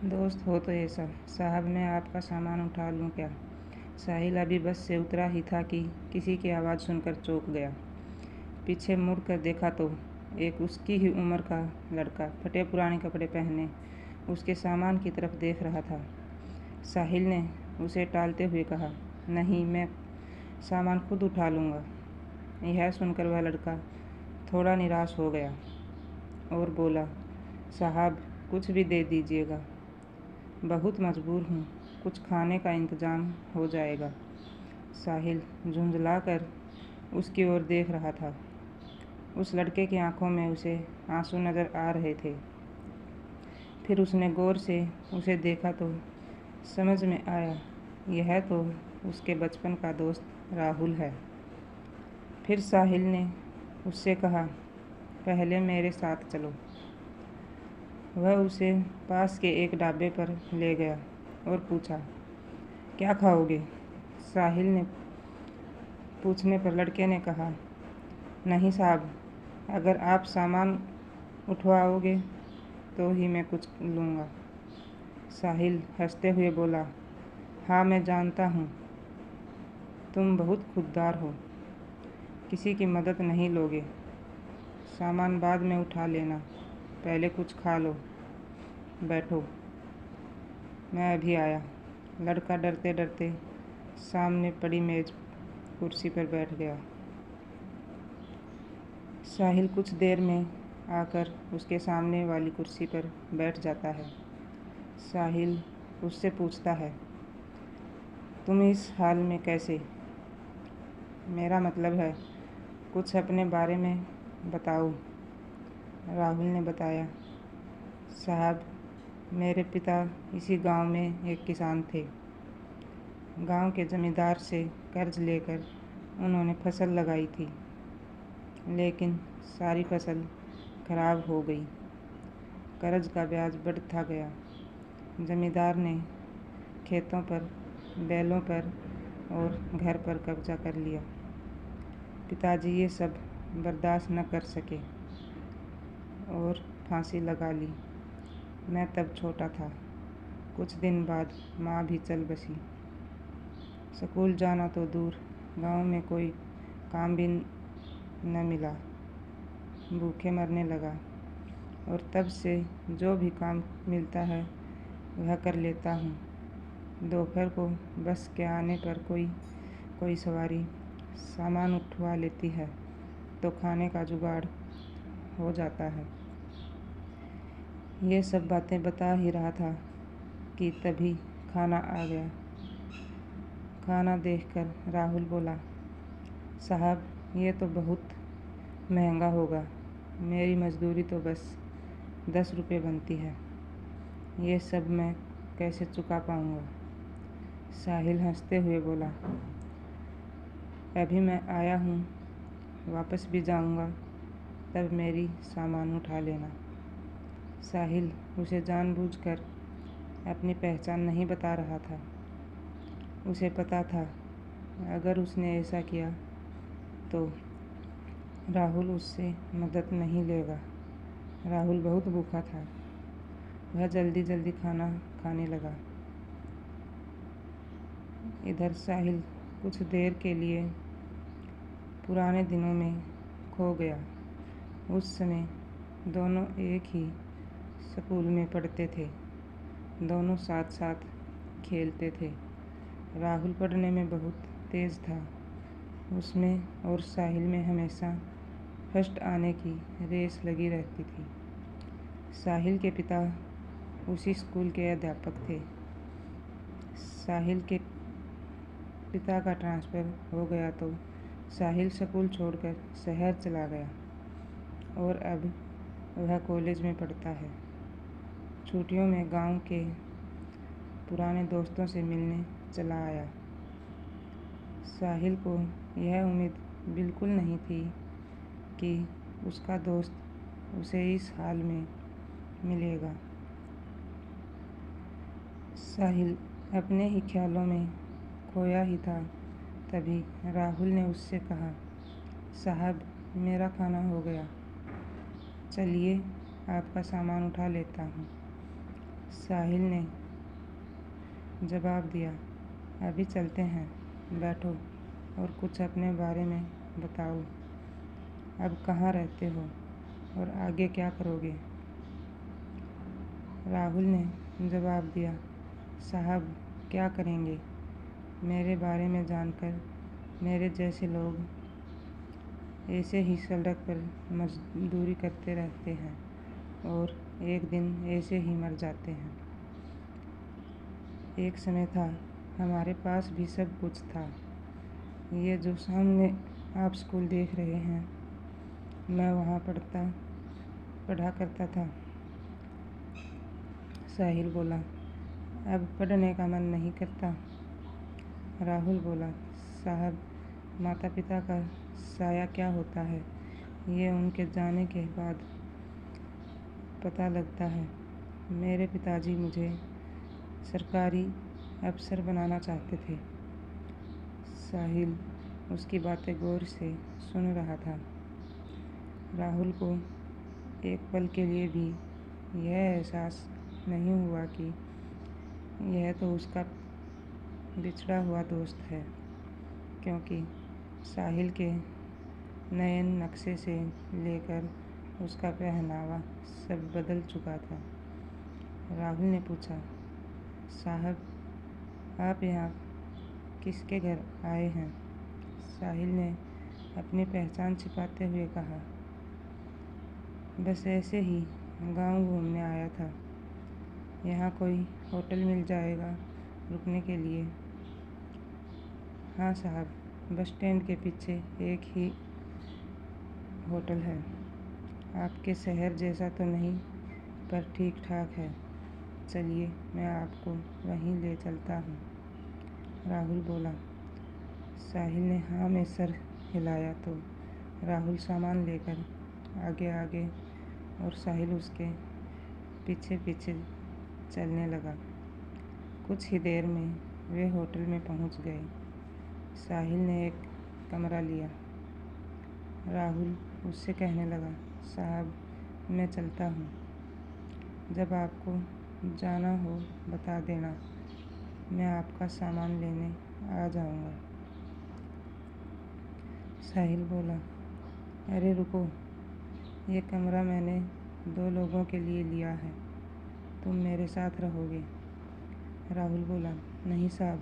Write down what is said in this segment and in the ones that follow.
दोस्त हो तो ऐसा। साहब मैं आपका सामान उठा लूँ क्या? साहिल अभी बस से उतरा ही था कि किसी की आवाज़ सुनकर चौंक गया। पीछे मुड़ कर देखा तो एक उसकी ही उम्र का लड़का फटे पुराने कपड़े पहने उसके सामान की तरफ देख रहा था। साहिल ने उसे टालते हुए कहा, नहीं, मैं सामान खुद उठा लूँगा। यह सुनकर वह लड़का थोड़ा निराश हो गया और बोला, साहब कुछ भी दे दीजिएगा, बहुत मजबूर हूँ, कुछ खाने का इंतज़ाम हो जाएगा। साहिल झुंझलाकर उसकी ओर देख रहा था। उस लड़के की आंखों में उसे आंसू नज़र आ रहे थे। फिर उसने गौर से उसे देखा तो समझ में आया, यह तो उसके बचपन का दोस्त राहुल है। फिर साहिल ने उससे कहा, पहले मेरे साथ चलो। वह उसे पास के एक ढाबे पर ले गया और पूछा, क्या खाओगे? साहिल ने पूछने पर लड़के ने कहा, नहीं साहब, अगर आप सामान उठवाओगे तो ही मैं कुछ लूँगा। साहिल हंसते हुए बोला, हाँ मैं जानता हूँ, तुम बहुत खुददार हो, किसी की मदद नहीं लोगे। सामान बाद में उठा लेना, पहले कुछ खा लो। बैठो, मैं अभी आया। लड़का डरते डरते सामने पड़ी मेज कुर्सी पर बैठ गया। साहिल कुछ देर में आकर उसके सामने वाली कुर्सी पर बैठ जाता है। साहिल उससे पूछता है, तुम इस हाल में कैसे? मेरा मतलब है, कुछ अपने बारे में बताओ। राहुल ने बताया, साहब मेरे पिता इसी गांव में एक किसान थे। गांव के जमींदार से कर्ज लेकर उन्होंने फसल लगाई थी, लेकिन सारी फसल खराब हो गई। कर्ज का ब्याज बढ़ता गया। जमींदार ने खेतों पर, बैलों पर और घर पर कब्जा कर लिया। पिताजी ये सब बर्दाश्त न कर सके और फांसी लगा ली। मैं तब छोटा था। कुछ दिन बाद माँ भी चल बसी। स्कूल जाना तो दूर, गांव में कोई काम भी न मिला। भूखे मरने लगा और तब से जो भी काम मिलता है वह कर लेता हूँ। दोपहर को बस के आने पर कोई सवारी सामान उठवा लेती है तो खाने का जुगाड़ हो जाता है। ये सब बातें बता ही रहा था कि तभी खाना आ गया। खाना देखकर राहुल बोला, साहब ये तो बहुत महंगा होगा, मेरी मजदूरी तो बस 10 रुपये बनती है, ये सब मैं कैसे चुका पाऊँगा? साहिल हंसते हुए बोला, अभी मैं आया हूँ, वापस भी जाऊँगा, तब मेरी सामान उठा लेना। साहिल उसे जानबूझकर अपनी पहचान नहीं बता रहा था। उसे पता था, अगर उसने ऐसा किया तो राहुल उससे मदद नहीं लेगा। राहुल बहुत भूखा था। वह जल्दी जल्दी खाना खाने लगा। इधर साहिल कुछ देर के लिए पुराने दिनों में खो गया। उस समय दोनों एक ही स्कूल में पढ़ते थे। दोनों साथ साथ खेलते थे। राहुल पढ़ने में बहुत तेज़ था। उसमें और साहिल में हमेशा फर्स्ट आने की रेस लगी रहती थी। साहिल के पिता उसी स्कूल के अध्यापक थे। साहिल के पिता का ट्रांसफ़र हो गया तो साहिल स्कूल छोड़कर शहर चला गया और अब वह कॉलेज में पढ़ता है। छुट्टियों में गांव के पुराने दोस्तों से मिलने चला आया। साहिल को यह उम्मीद बिल्कुल नहीं थी कि उसका दोस्त उसे इस हाल में मिलेगा। साहिल अपने ही ख्यालों में खोया ही था, तभी राहुल ने उससे कहा, साहब मेरा खाना हो गया, चलिए आपका सामान उठा लेता हूँ। साहिल ने जवाब दिया, अभी चलते हैं, बैठो और कुछ अपने बारे में बताओ। अब कहाँ रहते हो और आगे क्या करोगे? राहुल ने जवाब दिया, साहब क्या करेंगे, मेरे बारे में जानकर मेरे जैसे लोग ऐसे ही सड़क पर मजदूरी करते रहते हैं और एक दिन ऐसे ही मर जाते हैं। एक समय था, हमारे पास भी सब कुछ था। ये जो सामने आप स्कूल देख रहे हैं, मैं वहाँ पढ़ा करता था। साहिल बोला, अब पढ़ने का मन नहीं करता। राहुल बोला, साहब माता पिता का साया क्या होता है, ये उनके जाने के बाद पता लगता है। मेरे पिताजी मुझे सरकारी अफसर बनाना चाहते थे। साहिल उसकी बातें गौर से सुन रहा था। राहुल को एक पल के लिए भी यह एहसास नहीं हुआ कि यह तो उसका बिछड़ा हुआ दोस्त है, क्योंकि साहिल के नए नक्शे से लेकर उसका पहनावा सब बदल चुका था। राहुल ने पूछा, साहब आप यहाँ किसके घर आए हैं? साहिल ने अपनी पहचान छिपाते हुए कहा, बस ऐसे ही गांव घूमने आया था। यहाँ कोई होटल मिल जाएगा रुकने के लिए? हाँ साहब, बस स्टैंड के पीछे एक ही होटल है। आपके शहर जैसा तो नहीं, पर ठीक ठाक है। चलिए मैं आपको वहीं ले चलता हूँ। राहुल बोला। साहिल ने हाँ में सर हिलाया तो राहुल सामान लेकर आगे और साहिल उसके पीछे पीछे चलने लगा। कुछ ही देर में वे होटल में पहुंच गए। साहिल ने एक कमरा लिया। राहुल उससे कहने लगा, साहब मैं चलता हूँ, जब आपको जाना हो बता देना, मैं आपका सामान लेने आ जाऊँगा। साहिल बोला, अरे रुको, ये कमरा मैंने 2 लोगों के लिए लिया है, तुम मेरे साथ रहोगे? राहुल बोला, नहीं साहब,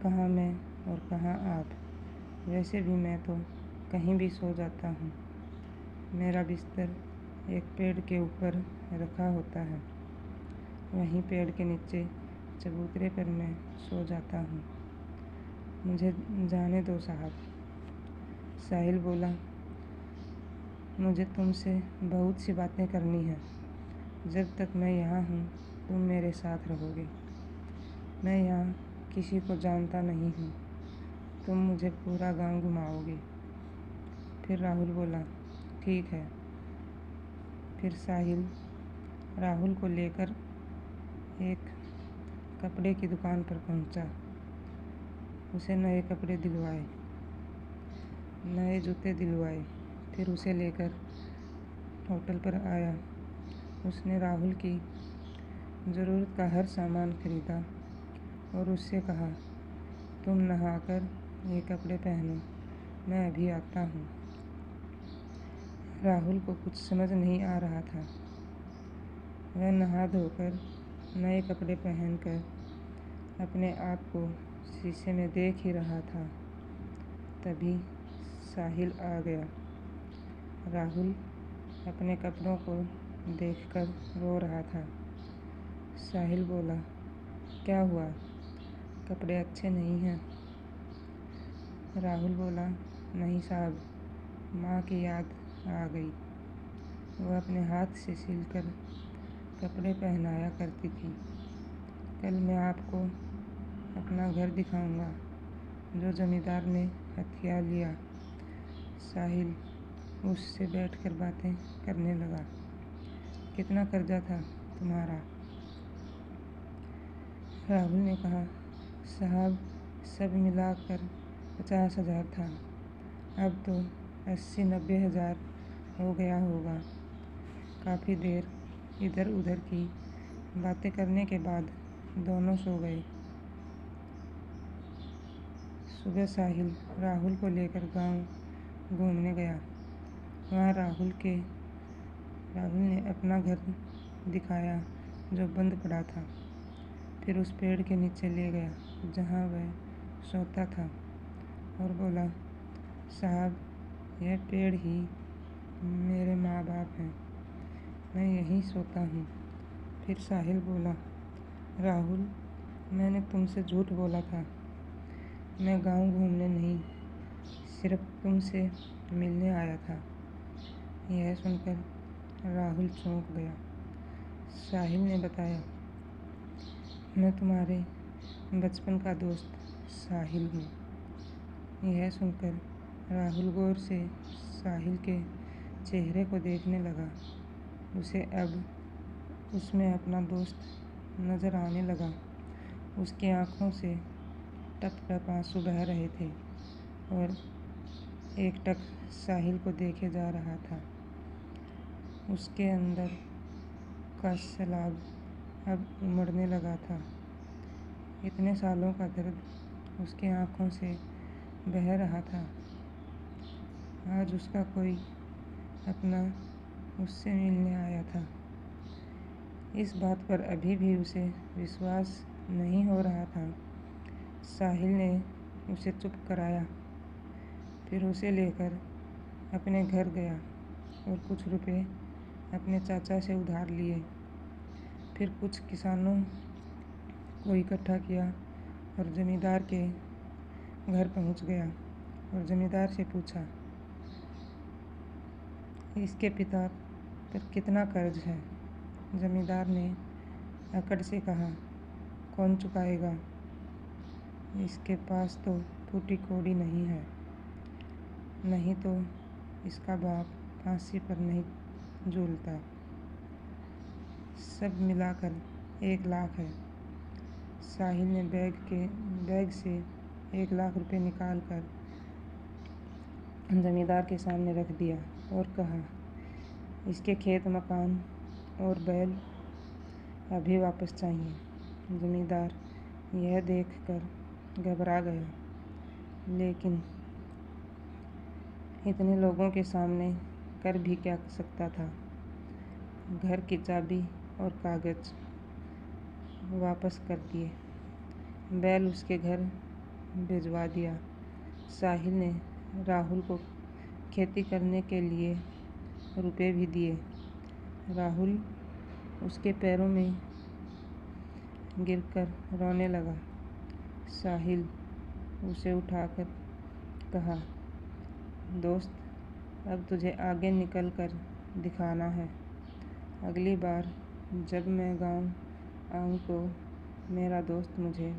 कहाँ मैं और कहाँ आप, वैसे भी मैं तो कहीं भी सो जाता हूँ। मेरा बिस्तर एक पेड़ के ऊपर रखा होता है, वहीं पेड़ के नीचे चबूतरे पर मैं सो जाता हूँ। मुझे जाने दो साहब। साहिल बोला, मुझे तुमसे बहुत सी बातें करनी है। जब तक मैं यहाँ हूँ तुम मेरे साथ रहोगे। मैं यहाँ किसी को जानता नहीं हूँ, तुम मुझे पूरा गांव घुमाओगे। फिर राहुल बोला, ठीक है। फिर साहिल राहुल को लेकर एक कपड़े की दुकान पर पहुँचा। उसे नए कपड़े दिलवाए, नए जूते दिलवाए। फिर उसे लेकर होटल पर आया। उसने राहुल की ज़रूरत का हर सामान खरीदा और उससे कहा, तुम नहाकर ये कपड़े पहनो, मैं अभी आता हूँ। राहुल को कुछ समझ नहीं आ रहा था। वह नहा धोकर नए कपड़े पहनकर अपने आप को शीशे में देख ही रहा था। तभी साहिल आ गया। राहुल अपने कपड़ों को देखकर रो रहा था। साहिल बोला, क्या हुआ, कपड़े अच्छे नहीं हैं? राहुल बोला, नहीं साहब, माँ की याद आ गई। वह अपने हाथ से सिलकर कपड़े पहनाया करती थी। कल मैं आपको अपना घर दिखाऊंगा जो जमींदार ने हथिया लिया। साहिल उससे बैठकर बातें करने लगा। कितना कर्जा था तुम्हारा? राहुल ने कहा, साहब सब मिलाकर 50,000 था, अब तो 80-90 हज़ार हो गया होगा। काफ़ी देर इधर उधर की बातें करने के बाद दोनों सो गए। सुबह साहिल राहुल को लेकर गांव घूमने गया। वहाँ राहुल ने अपना घर दिखाया जो बंद पड़ा था। फिर उस पेड़ के नीचे ले गया जहाँ वह सोता था और बोला, साहब, यह पेड़ ही मेरे माँ बाप हैं, मैं यहीं सोता हूँ। फिर साहिल बोला, राहुल, मैंने तुमसे झूठ बोला था, मैं गांव घूमने नहीं, सिर्फ तुमसे मिलने आया था। यह सुनकर राहुल चौंक गया। साहिल ने बताया, मैं तुम्हारे बचपन का दोस्त साहिल हूँ। यह सुनकर राहुल गौर से साहिल के चेहरे को देखने लगा। उसे अब उसमें अपना दोस्त नज़र आने लगा। उसकी आँखों से टप टप आंसू बह रहे थे और एकटक साहिल को देखे जा रहा था। उसके अंदर का सैलाब अब उमड़ने लगा था। इतने सालों का दर्द उसकी आँखों से बह रहा था। आज उसका कोई अपना उससे मिलने आया था। इस बात पर अभी भी उसे विश्वास नहीं हो रहा था। साहिल ने उसे चुप कराया, फिर उसे लेकर अपने घर गया और कुछ रुपए अपने चाचा से उधार लिए। फिर कुछ किसानों को इकट्ठा किया और जमींदार के घर पहुंच गया और जमींदार से पूछा, इसके पिता पर कितना कर्ज है? जमींदार ने अकड़ से कहा, कौन चुकाएगा? इसके पास तो फूटी कौड़ी नहीं है, नहीं तो इसका बाप फांसी पर नहीं झूलता। सब मिलाकर 1 लाख है। साहिल ने बैग से 1 लाख रुपए निकाल कर जमींदार के सामने रख दिया और कहा, इसके खेत मकान और बैल अभी वापस चाहिए। जमींदार यह देखकर घबरा गया, लेकिन इतने लोगों के सामने कर भी क्या सकता था। घर की चाबी और कागज वापस कर दिए, बैल उसके घर भिजवा दिया। साहिल ने राहुल को खेती करने के लिए रुपए भी दिए। राहुल उसके पैरों में गिरकर रोने लगा। साहिल उसे उठाकर कहा, दोस्त, अब तुझे आगे निकल कर दिखाना है। अगली बार जब मैं गांव आऊँ तो मेरा दोस्त मुझे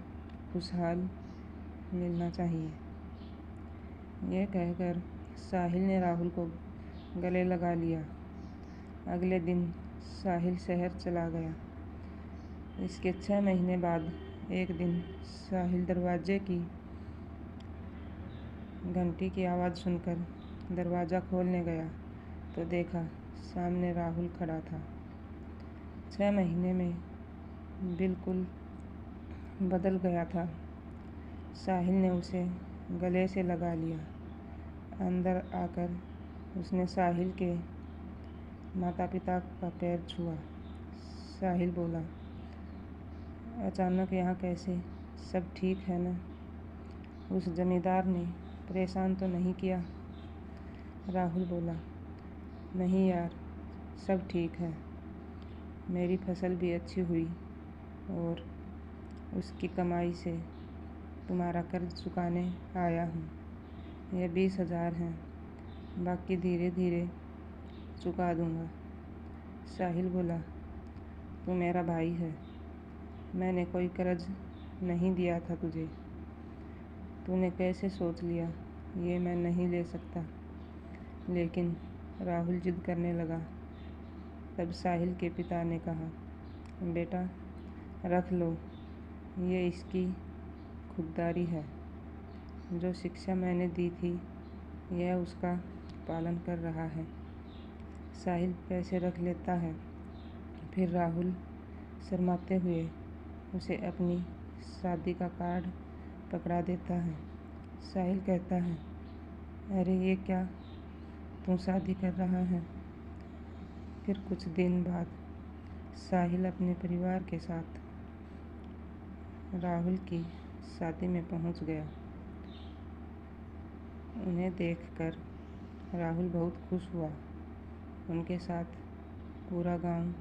खुशहाल मिलना चाहिए। यह कहकर साहिल ने राहुल को गले लगा लिया। अगले दिन साहिल शहर चला गया। इसके 6 महीने बाद एक दिन साहिल दरवाजे की घंटी की आवाज़ सुनकर दरवाज़ा खोलने गया तो देखा सामने राहुल खड़ा था। 6 महीने में बिल्कुल बदल गया था। साहिल ने उसे गले से लगा लिया। अंदर आकर उसने साहिल के माता पिता का पैर छुआ। साहिल बोला, अचानक यहाँ कैसे? सब ठीक है ना? उस जमींदार ने परेशान तो नहीं किया? राहुल बोला, नहीं यार, सब ठीक है। मेरी फसल भी अच्छी हुई और उसकी कमाई से तुम्हारा कर्ज चुकाने आया हूँ। यह 20,000 हैं, बाकी धीरे धीरे चुका दूँगा। साहिल बोला, तू मेरा भाई है, मैंने कोई कर्ज नहीं दिया था तुझे। तूने कैसे सोच लिया ये मैं नहीं ले सकता? लेकिन राहुल जिद करने लगा। तब साहिल के पिता ने कहा, बेटा रख लो, ये इसकी खुददारी है। जो शिक्षा मैंने दी थी यह उसका पालन कर रहा है। साहिल पैसे रख लेता है, फिर राहुल शर्माते हुए उसे अपनी शादी का कार्ड पकड़ा देता है। साहिल कहता है, अरे ये क्या, तू शादी कर रहा है? फिर कुछ दिन बाद साहिल अपने परिवार के साथ राहुल की शादी में पहुंच गया। उन्हें देखकर राहुल बहुत खुश हुआ। उनके साथ पूरा गांव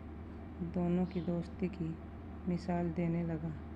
दोनों की दोस्ती की मिसाल देने लगा।